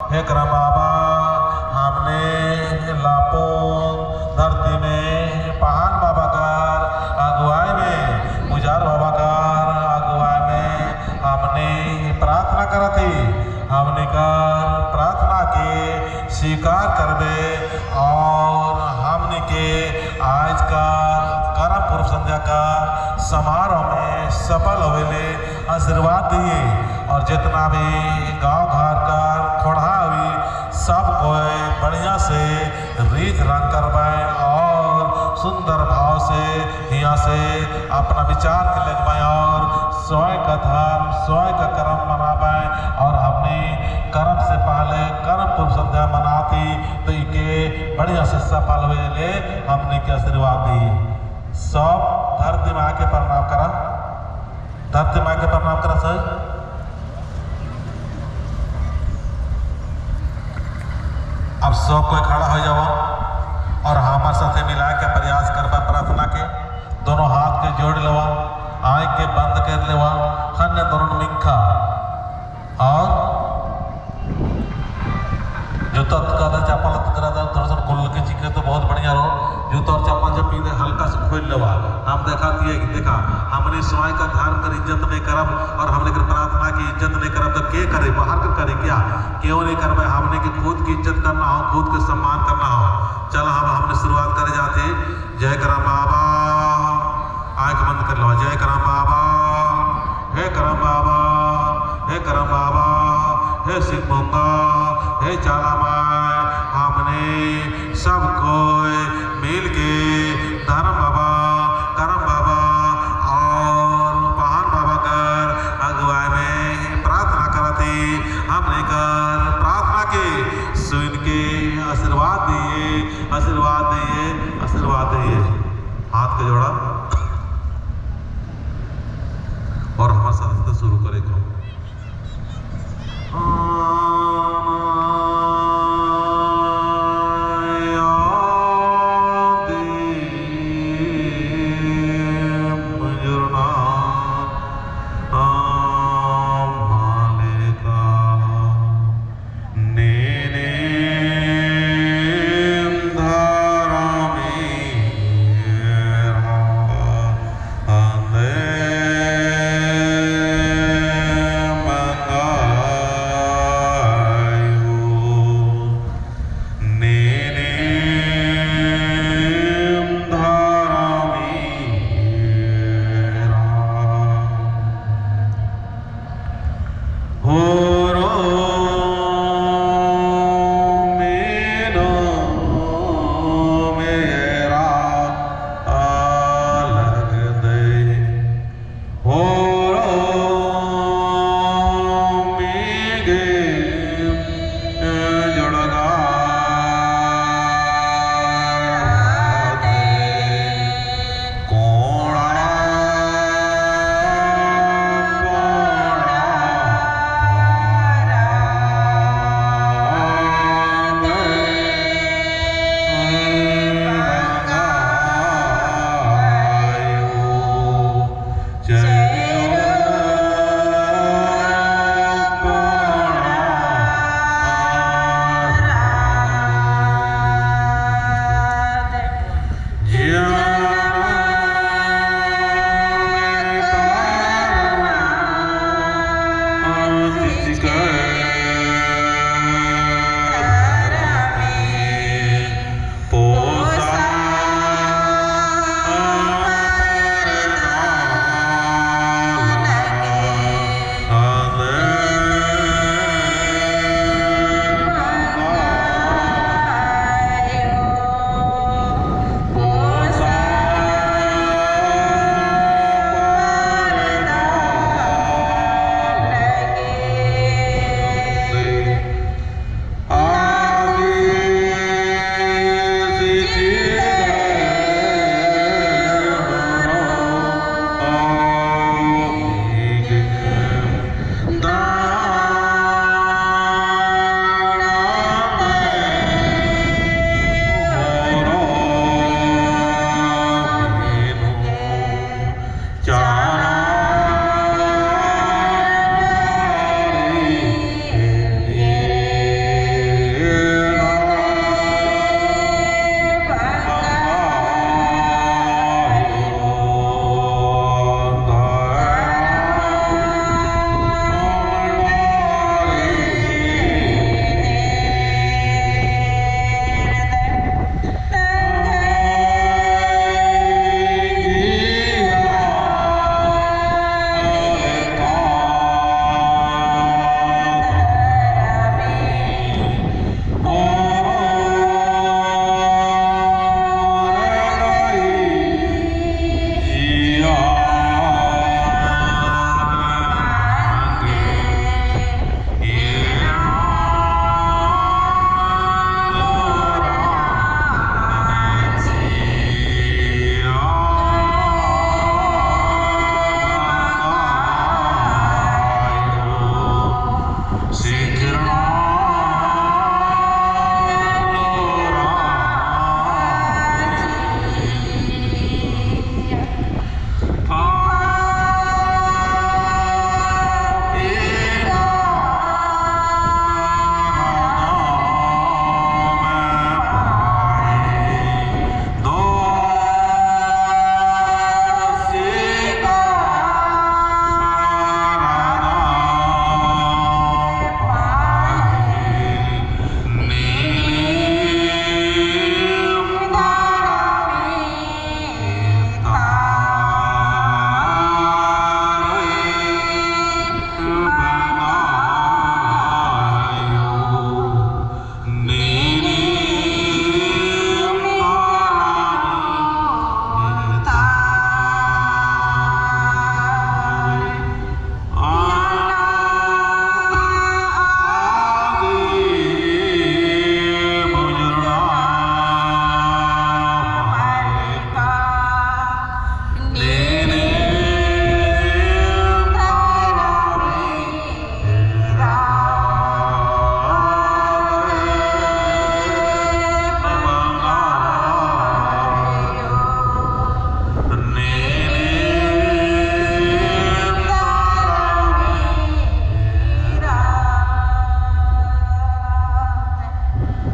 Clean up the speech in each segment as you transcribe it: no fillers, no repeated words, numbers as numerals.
हे करम बाबा, हमने लापों धरती में पहाड़ बाबा का अगुवाई में पुजार बाबा का अगुवाई में हमने प्रार्थना करा थी। हमने का प्रार्थना के स्वीकार करबे और हमने के आज का करम पूर्व संध्या का समारोह में सफल होने आशीर्वाद दिए और जितना भी गांव घर का खोड़ा हुई सब कोई बढ़िया से रीत रंग करवाए और सुंदर भाव से यहाँ से अपना विचार के लगवाए और स्वयं का धर्म स्वयं का कर्म मनावाए और हमने कर्म से पहले कर्म पूर्व संध्या मनाती तो इनके बढ़िया से सफल हुए ले हमने के आशीर्वाद दिए। सब धरती माँ के प्रणाम करा, धरती माँ के प्रणाम करा सर। अब सब कोई खड़ा हो जाओ और हमारे साथे मिला के प्रयास करवा प्रार्थना के दोनों हाथ के जोड़ लेवा, आँख के बंद कर लेवा, खन्ने दोनों मिखा और जूता का चप्पल करा था थोड़ा सा खोल के चिके तो बहुत बढ़िया रहो। जूता और चप्पल जब पीने हल्का से खोल लेवा। हम देखा हमने स्वयं का धर्म कर इज्जत नहीं करब और हमने कर प्रार्थना की इज्जत नहीं करब तो के करे बाहर कर करे क्या क्यों नहीं करबे। हमने की खुद की इज्जत करना हो, खुद के सम्मान करना हो। चल हमने शुरुआत करे जाते। जय करम बाबा, आँख बंद कर लो। जय करम बाबा, हे करम बाबा, हे करम बाबा, हे सिंह मोंगा, हे चाला माय, हमने सब कोई मिल के धर्म बाबा करम बाबा और पहाड़ बाबा कर अगुवाई में प्रार्थना करती। हमने कर प्रार्थना के सुन के आशीर्वाद दिए, आशीर्वाद दिए, आशीर्वाद दिए। हाथ का जोड़ा और हमारे साथ शुरू करेगा।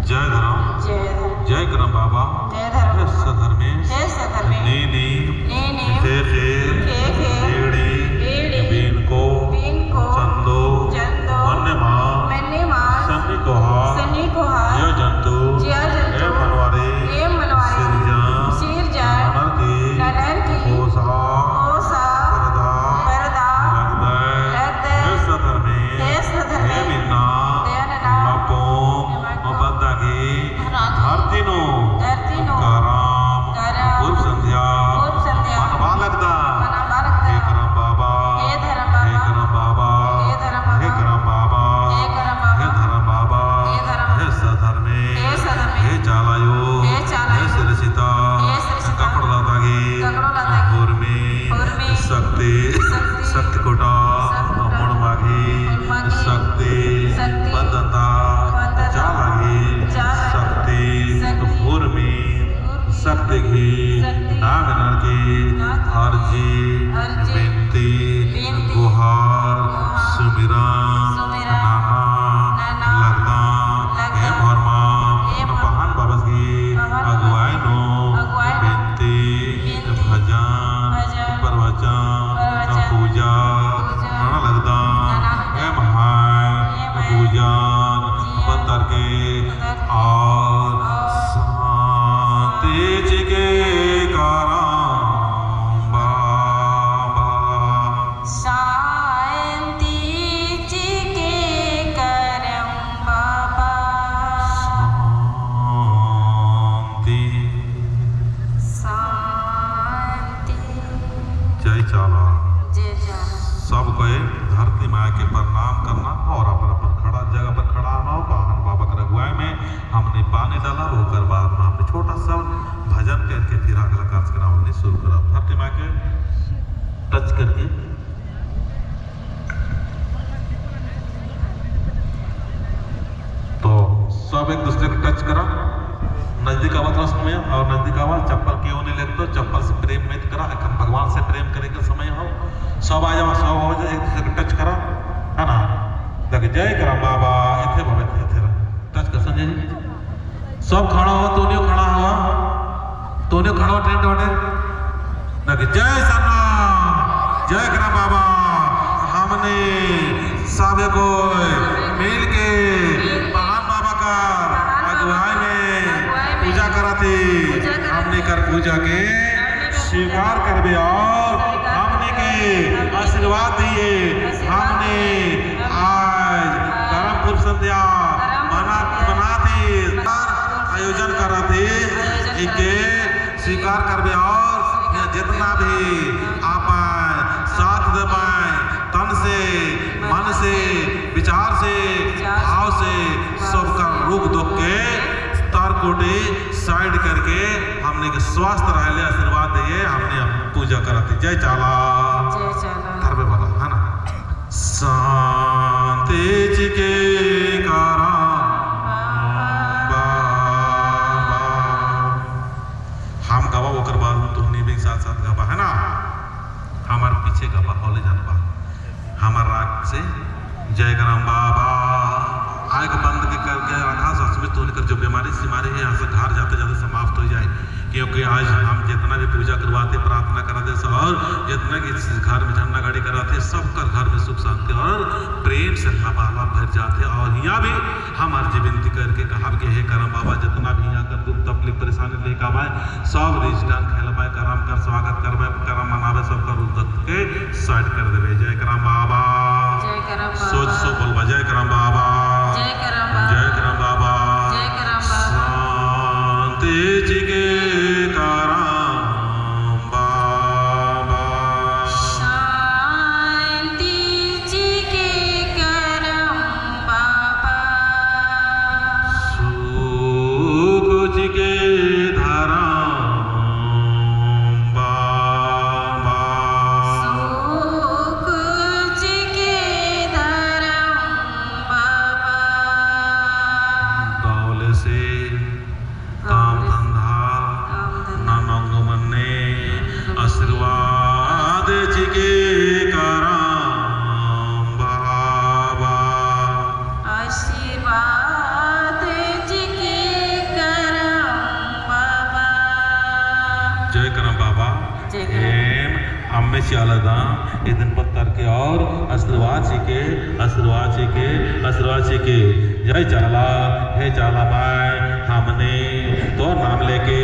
जय धर्म जय करम बाबा हे सधर्मेश नीनी खेड़ी बीन को चंदो मन्नेमा सन्नी कोहा यो जंतु ए मनवारी सिरजा ननर की कोसा परदा लगदे हे सधर्मेश हे बिन्ना धरती नो कराम पूर्व संध्या मनवा लगदा हे करम बाबा हे करम बाबा हे करम बाबा हे धर्म बाबा हे सधर्मे हे चालायो हे सिरसिता कपड़ लातागी पूर्वी शक्ति कोटा मुड़मागी शक्ति बदता शक्ति घी नागनर की अर्जी विनती गुहार सुमिरन नामा लगदा हे भरमा पहान बाबा की अगुवाई नो विनती भजन प्रवचन पूजा लगदा हे महान पूजन पत्थर के और सब कोई धरती माँ के प्रणाम करना और अपन खड़ा जगह पर खड़ा होना। पाहन बाबा के अगुवाई में हमने पानी डाला, होकर बाद में हमने छोटा सा भजन करके फिर अगला कार्यक्रम हमने शुरू करा। धरती माँ के टच करके तो सब एक दूसरे को टच करा, नजदीक आवा थोड़ा समय और नजदीक आवा। चप्पल क्यों नहीं लगता, चप्पल से प्रेम मत करा, भगवान से प्रेम करे के समय हो। सब आ जाओ, सब हो जाए, एक दूसरे को टच करा, है ना। देख जय करम बाबा इथे भवे थे टच कर संजय जी। सब खड़ा हो, तोनियो खड़ा हो, तोनियो खड़ा हो ट्रेंड वाटे। देख जय सन्ना जय करम बाबा। हमने सब को मिल के पाहन बाबा का अगुवाई में पूजा करा थी। हमने कर पूजा के स्वीकार करबे और हमने के आशीर्वाद दिए। हमने आज करम पूर्व संध्या बना थी, आयोजन करा थी, इनके स्वीकार करबे और जितना भी आप साथ दे पाए, तन से मन से विचार से भाव से सबका रुख दुख के तार कोटे साइड करके हमने के स्वास्थ्य रहे आशीर्वाद दिए। हमने पूजा करा थी। जय चाला धर्म वाला है ना। शांति जी के हम गवा ओकर बाद तुमने भी साथ साथ गवा है ना। हमारे पीछे गवा हौले जानबा हमार राग से जय करम बाबा आग बंद के करके रखा। सच में तो लेकर जो बीमारी सीमारी है यहाँ से घर जाते जाते समाप्त हो जाए। क्योंकि आज हम जितना भी पूजा करवाते, प्रार्थना कराते और जितना कि घर में झंडा गाड़ी कराते, सबका घर में सुख शांति और प्रेम से लबालब भर जाते। और यहाँ भी हम अर्जी विनती करके कहा कि हे करम बाबा जितना भी यहाँ कर दुख तकलीफ परेशानी लेकर आए, सब रिश्तान खेलवाए, करम कर स्वागत करवाए, करम मनावे, सबका रुख दुख के साइड कर देवे। जय करम बाबा सोच सो बोलवा जय करम बाबा जय करम बाबा शांति जी के हमें चालदा ये दिन पत्थर के और आशीर्वाद के जय चाला हे चाला भाई हमने तो नाम लेके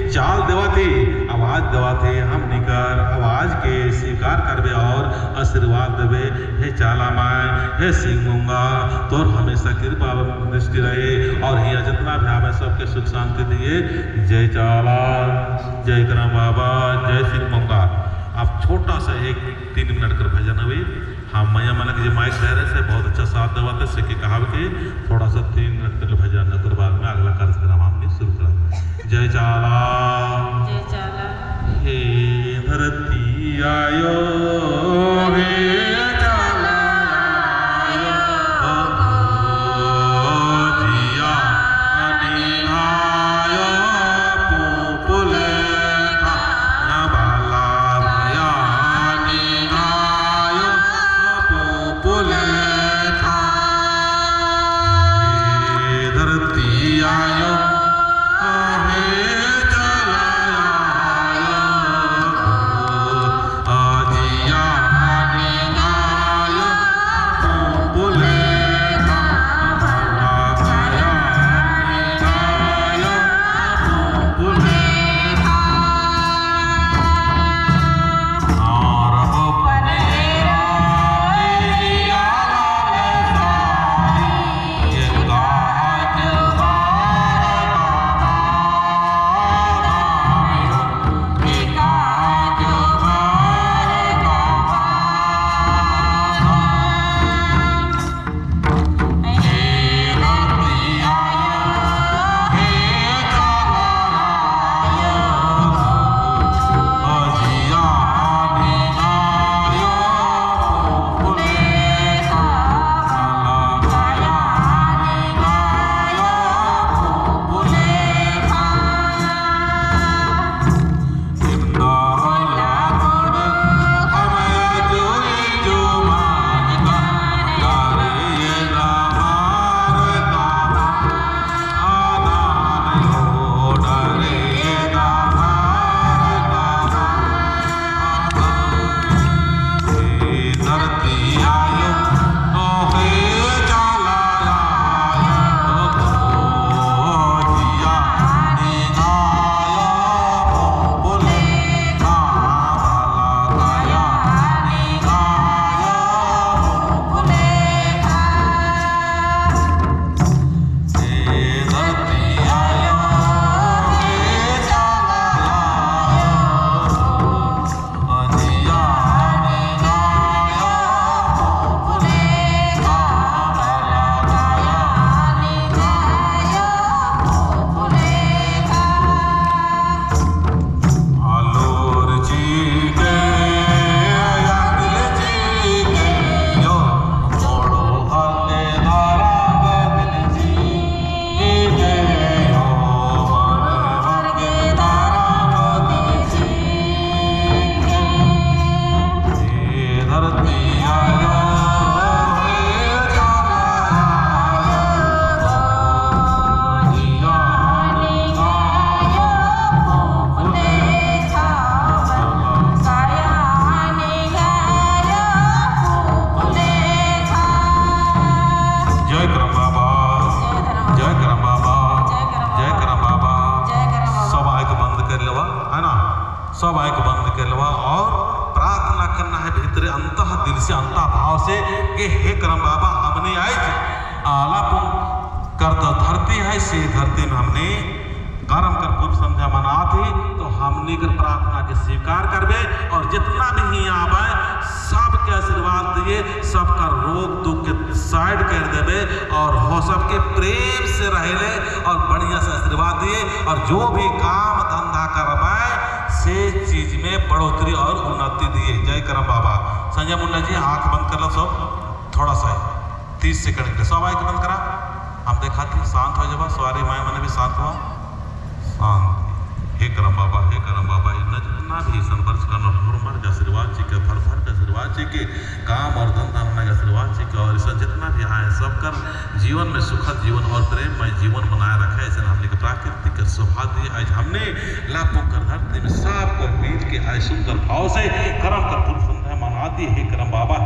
चाल देवा थी आवाज देवा थे हम निकर आवाज के स्वीकार करबे और आशीर्वाद देवे हे चाला माय हे सिंह मूंगा तो हमेशा कृपा दृष्टि रहे और यहाँ जितना भी हमें सबके सुख शांति दिए। जय चाला जय करम बाबा जय सिंह मूंगा। आप छोटा सा एक 3 मिनट कर भजन हुई हाँ मैया मन के माइक रह रहे से बहुत अच्छा साथ देवाते से कि कहा कि थोड़ा सा 3 मिनट कर भजन उसके बाद में अगला कार्यक्रम हमने शुरू करा। जय चाला हे धरती आयो हे चाला जिया आयो पुपुले बाला भया आयो पुपुले धरती आयो सब आंख बंद कर लेवा और प्रार्थना करना है भीतर अंतः दिल से अंतः भाव से कि हे करम बाबा हमने आई थी आला कर तो धरती है से धरती में हमने कर्म कर पूर्व संध्या मना थी तो हमने कर प्रार्थना के स्वीकार करबे और जितना भी ही आवे सबके आशीर्वाद दिए सबका रोग दुख के साइड कर देवे और हो सबके प्रेम से रहले और बढ़िया से आशीर्वाद दिए और जो भी काम धंधा करवाए से चीज में बढ़ोतरी और उन्नति दिए। जय करम बाबा। संजय मुन्ना जी आंख बंद कर लो सब थोड़ा सा 30 सेकंड के लिए सब आंख बंद करा हम देखा थी शांत हो जावा सवारी माए मैंने भी शांत हुआ शांत। हे करम बाबा जितना भी संवर्ष का नोर आशीर्वाद जी के फर फर आशीर्वाद जी के काम और धंधा में आशीर्वाद जी के और इस जितना भी आए सब कर जीवन में सुखद जीवन और प्रेममय जीवन बनाए रखे ऐसे हमने प्राकृतिक कर सौभाग्य आज हमने लाखों कर धरती में सबको मिल के आए सुंदर भाव से करम कर पुरुष संध्या मनाती है करम बाबा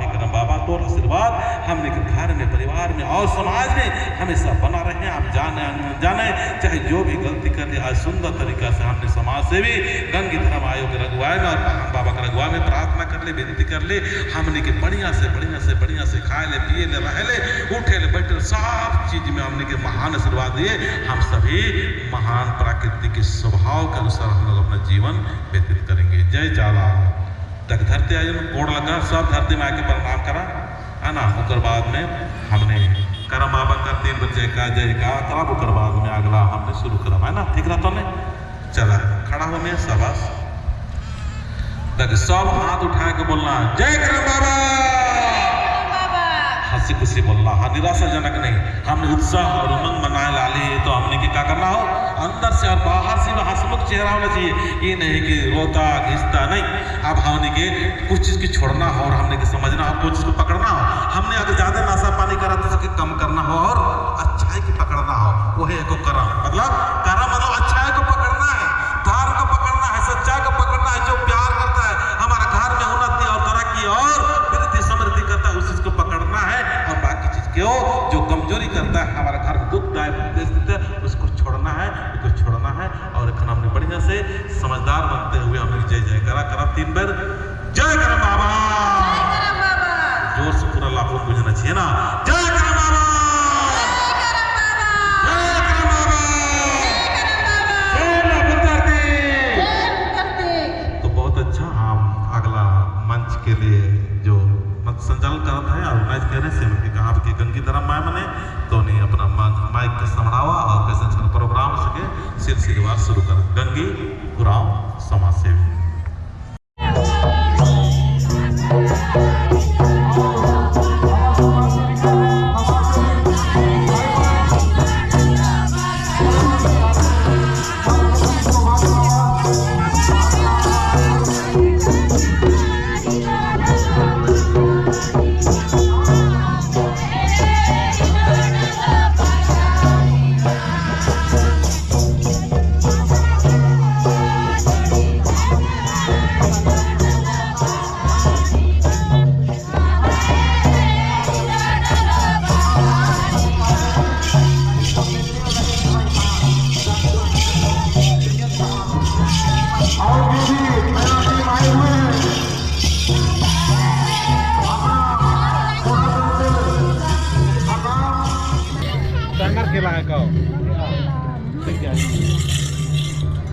तो आशीर्वाद हमने के घर में परिवार में और समाज में हमेशा बना रहे। आप जाने जाने चाहे जो भी गलती कर दे आज सुंदर तरीका से हमने समाज से भी गंगी धर्म आयोग के रघुआई में और बाबा के रघुआ में प्रार्थना कर ले विनती कर ले हमने के बढ़िया से खाए ले पिए ले रहे ले उठे ले बैठे सब चीज में हमने के महान आशीर्वाद दिए। हम सभी महान प्राकृतिक के स्वभाव के अनुसार हम लोग अपना जीवन व्यतीत करेंगे। जय जाला तक धरती आए कोड़ लगा सब धरती में आके प्रणाम करा है ना। उकर बाद में हमने करम बाबा का 3 बजे का जय का तब उकर बाद में अगला हमने शुरू करा है ना। ठीक रहा तो ने चला खड़ा हो में सबस तक सब हाथ उठा के बोलना जय करम बाबा हंसी खुशी बोलना। हाँ निराशाजनक नहीं हमने उत्साह और उमंग मनाए लाली तो हमने की क्या करना हो अंदर से और बाहर से हंसमुख चेहरा होना चाहिए। ये नहीं कि रोता घिसता नहीं। अब हमने के कुछ चीज की छोड़ना हो और हमने के समझना हो कुछ चीज को पकड़ना हो। हमने अगर ज्यादा नशा पानी करा तो उसके कम करना हो और अच्छाई की पकड़ना हो वही को करम मतलब अच्छाई को पकड़ना है धर्म को पकड़ना है सच्चाई को पकड़ना है। जो प्यार करता है हमारा घर में उन्नति और तरक्की और वृद्धि समृद्धि करता है उस चीज को पकड़ना है और बाकी चीज क्यों जो कमजोरी करता है हमारा घर में दुखदायक स्थिति है उसको छोड़ना है और एक हमने बढ़िया से समझदार बनते हुए हमने जय जय करा 3 बार जय करम बाबा जोर से पूरा लाखों बुझना चाहिए ना जय करम बाबा तो बहुत अच्छा हम अगला मंच के लिए जो संचालन करता है ऑर्गेनाइज करने से हमने कहा कि गंगी धर्म माय मने तो नहीं अपना माइक के संभावा और कैसे प्रोग्राम सके सिलसिलेवार शुरू कर गंगी गुराव समाज सेवी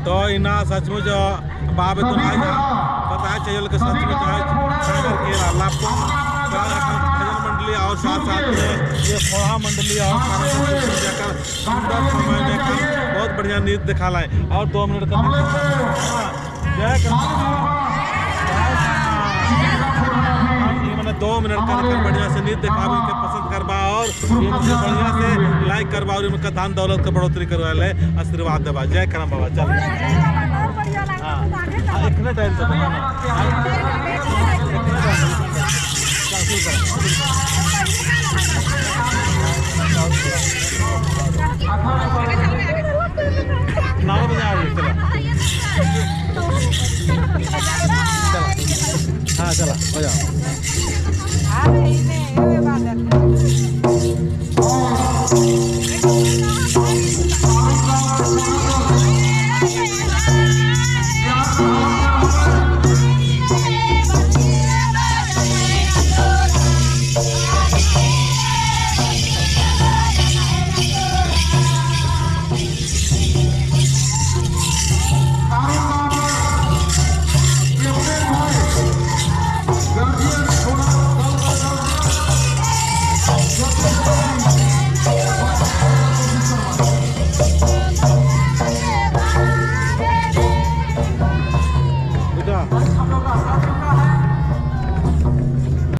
तो इना सचमुच बाब तो आज पता है चाहिए कि सचमुच आज के लाभ भजन मंडली और साथ में ये फोहा मंडली और सुंदर समय में बहुत बढ़िया नृत्य दिखा लाए और 2 मिनट का मैंने 2 मिनट का बढ़िया से नृत्य दिखावे के पसंद करवा और ये बढ़िया से लाइक करवा और इनका दान दौलत का बढ़ोतरी करवा ले आशीर्वाद देवा। जय करम बाबा चल इतने टाइम से नाव बजा चला हाँ चला हो जाओ।